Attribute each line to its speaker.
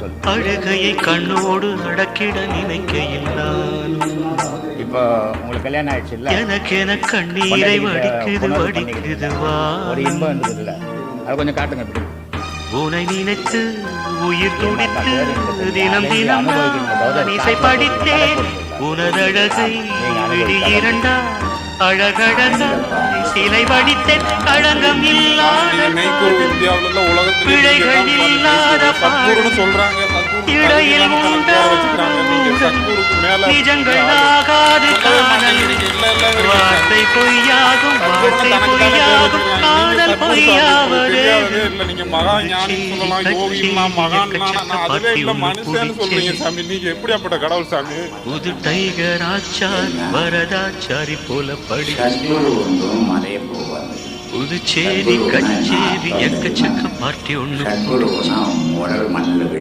Speaker 1: சொல்.
Speaker 2: அழுகையை கண்ணோடு அடக்கிட நினைக்கையில் நானும்
Speaker 1: இப்போ உங்களுக்கு கல்யாணம் ஆயிடுச்சு இல்ல,
Speaker 2: எனக்கென கண்ணீரை வடிக்குது வடிக்குது வா.
Speaker 1: ஒரு இன்பம் இருந்தது இல்ல, அது கொஞ்சம் காட்டுங்க இப்படி.
Speaker 2: உனை நினைத்து உயிர் துடித்து தினம் தினம் நான் இசை படித்தேன் உனதழகை விழி இரண்டா அழகழகா சிலை வடித்தேன் களங்கம் இல்லாத பிழைகள் இல்லாத இடையில் நிஜங்கள் ஆகாது காணல் வார்த்தை பொய்யாகும் வார்த்தை பொய்யாகும் காதல் பொய்யாவது
Speaker 3: நீங்க மகான் ஞானி சொல்லலாம், யோகிலாம் மகான் அதுவே இல்ல மனுஷன்னு சொல்றீங்க சாமி. நீங்க எப்படியாப்பட்ட கடவுள் சாமி?
Speaker 2: புது டைகர் ஆச்சார் வரதாச்சாரி போல படி புதுச்சேரி கச்சேரி எக்கச்சக்க பார்ட்டி ஒண்ணு